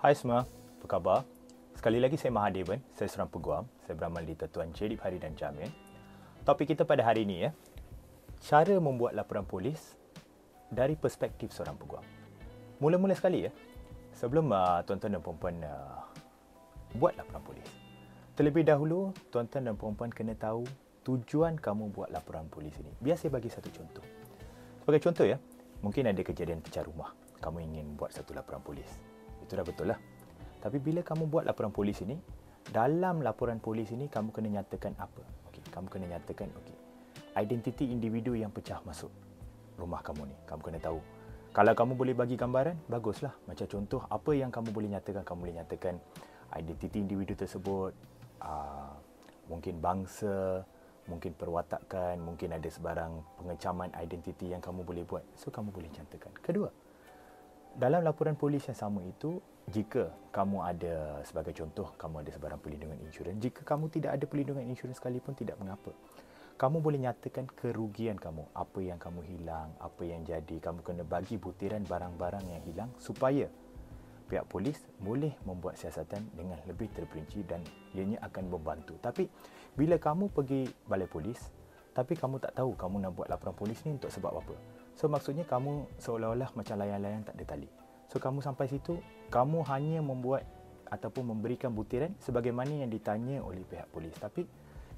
Hai semua, apa khabar? Sekali lagi saya Mahadevan, saya seorang peguam. Saya beramal di Tetuan Jedib Hari dan Jamin. Topik kita pada hari ini cara membuat laporan polis dari perspektif seorang peguam. Mula-mula sekali sebelum tuan-tuan dan puan-puan buat laporan polis. Terlebih dahulu, tuan-tuan dan puan-puan kena tahu tujuan kamu buat laporan polis ini. Biar saya bagi satu contoh. Sebagai contoh mungkin ada kejadian pecah rumah. Kamu ingin buat satu laporan polis. Itu dah betul lah. Tapi bila kamu buat laporan polis ini, dalam laporan polis ini kamu kena nyatakan apa? Kamu kena nyatakan identiti individu yang pecah masuk rumah kamu ni. Kamu kena tahu. Kalau kamu boleh bagi gambaran, baguslah. Macam contoh, apa yang kamu boleh nyatakan? Kamu boleh nyatakan identiti individu tersebut, mungkin bangsa, mungkin perwatakan, mungkin ada sebarang pengecaman identiti yang kamu boleh buat. So, kamu boleh nyatakan. Kedua, dalam laporan polis yang sama itu, jika kamu ada, sebagai contoh, kamu ada sebarang perlindungan insurans, jika kamu tidak ada perlindungan insurans sekalipun, tidak mengapa. Kamu boleh nyatakan kerugian kamu, apa yang kamu hilang, apa yang jadi. Kamu kena bagi butiran barang-barang yang hilang supaya pihak polis boleh membuat siasatan dengan lebih terperinci dan ianya akan membantu. Tapi bila kamu pergi balai polis, tapi kamu tak tahu kamu nak buat laporan polis ni untuk sebab apa. So maksudnya kamu seolah-olah macam layang-layang tak ada tali. So kamu sampai situ, kamu hanya membuat ataupun memberikan butiran sebagaimana yang ditanya oleh pihak polis. Tapi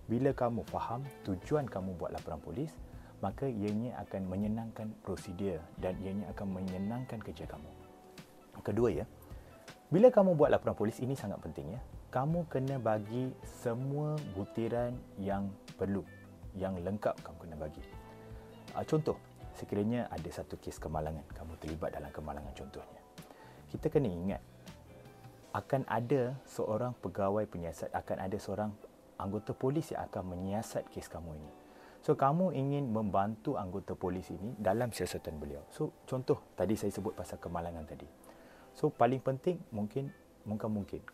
bila kamu faham tujuan kamu buat laporan polis, maka ianya akan menyenangkan prosedur dan ianya akan menyenangkan kerja kamu. Kedua bila kamu buat laporan polis, ini sangat penting kamu kena bagi semua butiran yang perlu, yang lengkap kamu kena bagi. Contoh, sekiranya ada satu kes kemalangan, kamu terlibat dalam kemalangan contohnya. Kita kena ingat, akan ada seorang pegawai penyiasat, akan ada seorang anggota polis yang akan menyiasat kes kamu ini. So, kamu ingin membantu anggota polis ini dalam siasatan beliau. So, contoh, tadi saya sebut pasal kemalangan tadi. So, paling penting mungkin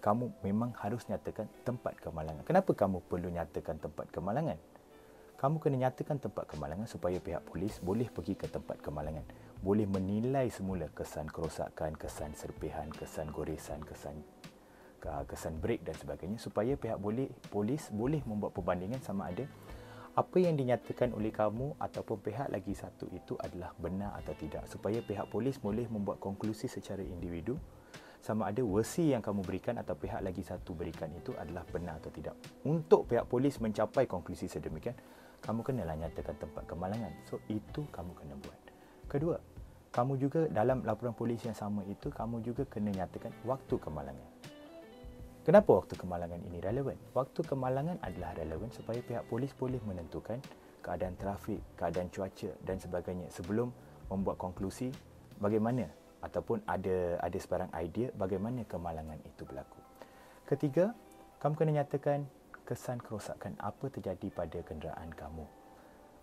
kamu memang harus nyatakan tempat kemalangan. Kenapa kamu perlu nyatakan tempat kemalangan? Kamu kena nyatakan tempat kemalangan supaya pihak polis boleh pergi ke tempat kemalangan. Boleh menilai semula kesan kerosakan, kesan serpihan, kesan goresan, kesan brek dan sebagainya, supaya pihak polis boleh membuat perbandingan sama ada apa yang dinyatakan oleh kamu ataupun pihak lagi satu itu adalah benar atau tidak, supaya pihak polis boleh membuat konklusi secara individu sama ada versi yang kamu berikan atau pihak lagi satu berikan itu adalah benar atau tidak. Untuk pihak polis mencapai konklusi sedemikian, kamu kenalah nyatakan tempat kemalangan. So, itu kamu kena buat. Kedua, kamu juga dalam laporan polis yang sama itu, kamu juga kena nyatakan waktu kemalangan. Kenapa waktu kemalangan ini relevan? Waktu kemalangan adalah relevan supaya pihak polis boleh menentukan keadaan trafik, keadaan cuaca dan sebagainya sebelum membuat konklusi bagaimana ataupun ada sebarang idea bagaimana kemalangan itu berlaku. Ketiga, kamu kena nyatakan kesan kerosakan apa terjadi pada kenderaan kamu.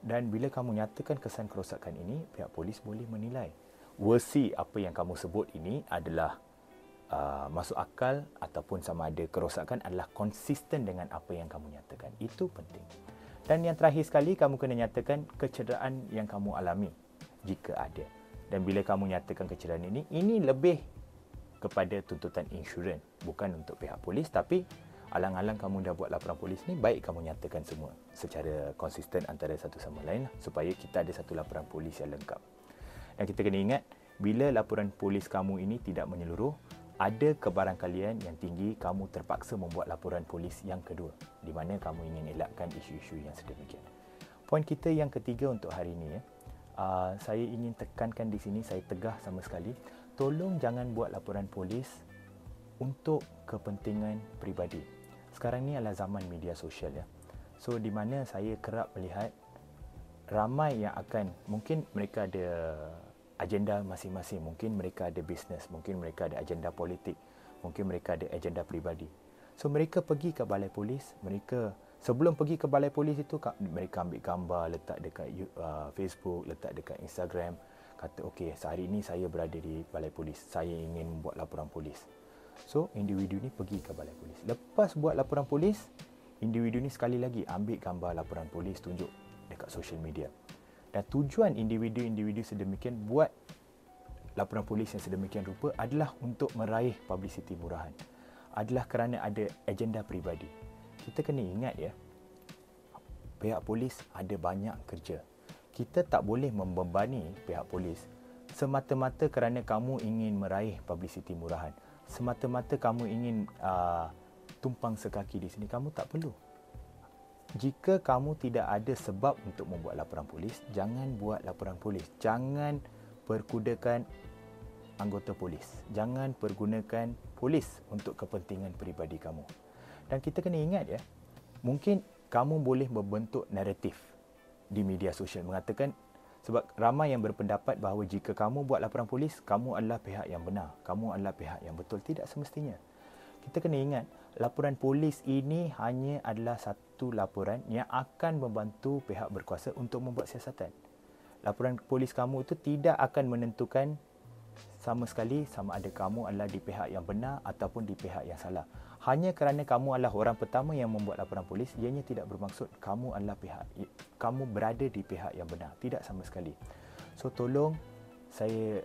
Dan bila kamu nyatakan kesan kerosakan ini, pihak polis boleh menilai versi apa yang kamu sebut ini adalah masuk akal ataupun sama ada kerosakan adalah konsisten dengan apa yang kamu nyatakan. Itu penting. Dan yang terakhir sekali, kamu kena nyatakan kecederaan yang kamu alami jika ada. Dan bila kamu nyatakan kecederaan ini lebih kepada tuntutan insurans, bukan untuk pihak polis. Tapi alang-alang kamu dah buat laporan polis ni, baik kamu nyatakan semua secara konsisten antara satu sama lain supaya kita ada satu laporan polis yang lengkap. Dan kita kena ingat, bila laporan polis kamu ini tidak menyeluruh, ada kebarangkalian yang tinggi kamu terpaksa membuat laporan polis yang kedua, di mana kamu ingin elakkan isu-isu yang sedemikian. Poin kita yang ketiga untuk hari ini, saya ingin tekankan di sini, saya tegah sama sekali, tolong jangan buat laporan polis untuk kepentingan peribadi. Sekarang ni adalah zaman media sosial So, di mana saya kerap melihat ramai yang akan, mungkin mereka ada agenda masing-masing, mungkin mereka ada bisnes, mungkin mereka ada agenda politik, mungkin mereka ada agenda peribadi. So, mereka pergi ke balai polis, sebelum pergi ke balai polis itu, mereka ambil gambar, letak dekat Facebook, letak dekat Instagram, kata okey, sehari ini saya berada di balai polis, saya ingin membuat laporan polis. So, individu ni pergi ke balai polis. Lepas buat laporan polis, individu ni sekali lagi ambil gambar laporan polis, tunjuk dekat social media. Dan tujuan individu-individu sedemikian buat laporan polis yang sedemikian rupa adalah untuk meraih publicity murahan. Adalah kerana ada agenda peribadi. Kita kena ingat ya, pihak polis ada banyak kerja. Kita tak boleh membebani pihak polis semata-mata kerana kamu ingin meraih publicity murahan. Semata-mata kamu ingin tumpang sekaki di sini, kamu tak perlu. Jika kamu tidak ada sebab untuk membuat laporan polis, jangan buat laporan polis. Jangan perkudakan anggota polis. Jangan pergunakan polis untuk kepentingan peribadi kamu. Dan kita kena ingat ya, mungkin kamu boleh membentuk naratif di media sosial mengatakan, sebab ramai yang berpendapat bahawa jika kamu buat laporan polis, kamu adalah pihak yang benar, kamu adalah pihak yang betul. Tidak semestinya. Kita kena ingat, laporan polis ini hanya adalah satu laporan yang akan membantu pihak berkuasa untuk membuat siasatan. Laporan polis kamu itu tidak akan menentukan sama sekali sama ada kamu adalah di pihak yang benar ataupun di pihak yang salah. Hanya kerana kamu adalah orang pertama yang membuat laporan polis, ianya tidak bermaksud kamu adalah kamu berada di pihak yang benar. Tidak sama sekali. So tolong saya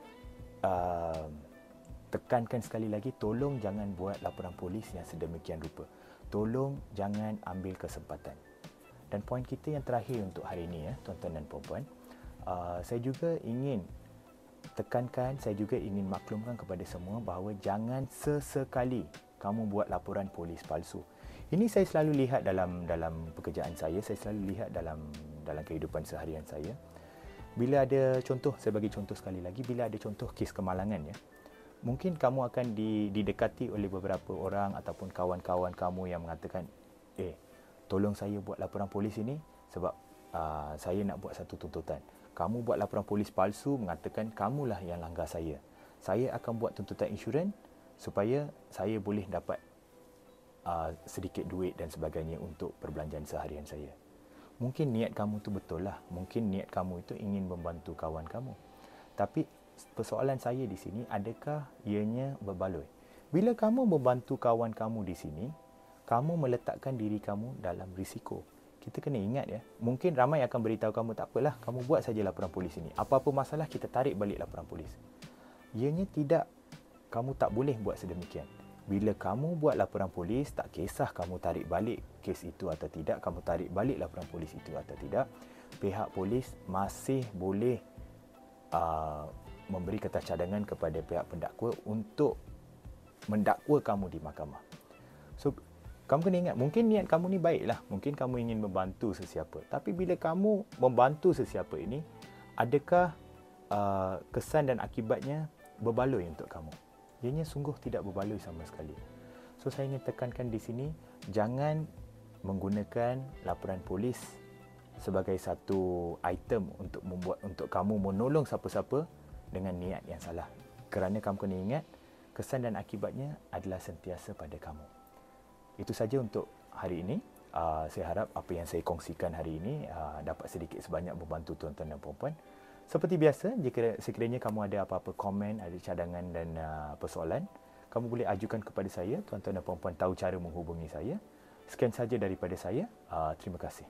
tekankan sekali lagi, tolong jangan buat laporan polis yang sedemikian rupa. Tolong jangan ambil kesempatan. Dan poin kita yang terakhir untuk hari ini ya, tuan-tuan dan puan-puan, saya juga ingin tekankan, saya juga ingin maklumkan kepada semua bahawa jangan sesekali kamu buat laporan polis palsu. Ini saya selalu lihat dalam pekerjaan saya selalu lihat dalam kehidupan seharian saya. Bila ada contoh, saya bagi contoh sekali lagi, bila ada contoh kes kemalangan ya, mungkin kamu akan didekati oleh beberapa orang ataupun kawan-kawan kamu yang mengatakan, tolong saya buat laporan polis ini sebab saya nak buat satu tuntutan. Kamu buat laporan polis palsu mengatakan kamulah yang langgar saya. Saya akan buat tuntutan insurans supaya saya boleh dapat sedikit duit dan sebagainya untuk perbelanjaan seharian saya. Mungkin niat kamu tu betul lah. Mungkin niat kamu itu ingin membantu kawan kamu. Tapi persoalan saya di sini, adakah ianya berbaloi? Bila kamu membantu kawan kamu di sini, kamu meletakkan diri kamu dalam risiko. Kita kena ingat ya, mungkin ramai akan beritahu kamu, tak apalah, kamu buat saja laporan polis ini. Apa-apa masalah, kita tarik balik laporan polis. Ianya tidak, kamu tak boleh buat sedemikian. Bila kamu buat laporan polis, tak kisah kamu tarik balik kes itu atau tidak, kamu tarik balik laporan polis itu atau tidak, pihak polis masih boleh memberi kertas cadangan kepada pihak pendakwa untuk mendakwa kamu di mahkamah. So, kamu kena ingat, mungkin niat kamu ni baiklah, mungkin kamu ingin membantu sesiapa. Tapi bila kamu membantu sesiapa ini, adakah kesan dan akibatnya berbaloi untuk kamu? Ianya sungguh tidak berbaloi sama sekali. So, saya ingin tekankan di sini, jangan menggunakan laporan polis sebagai satu item untuk kamu menolong siapa-siapa dengan niat yang salah. Kerana kamu kena ingat, kesan dan akibatnya adalah sentiasa pada kamu. Itu saja untuk hari ini. Saya harap apa yang saya kongsikan hari ini dapat sedikit sebanyak membantu tuan-tuan dan puan-puan. Seperti biasa, jika sekiranya kamu ada apa-apa komen, ada cadangan dan persoalan, kamu boleh ajukan kepada saya. Tuan-tuan dan puan-puan tahu cara menghubungi saya. Sekian saja daripada saya. Terima kasih.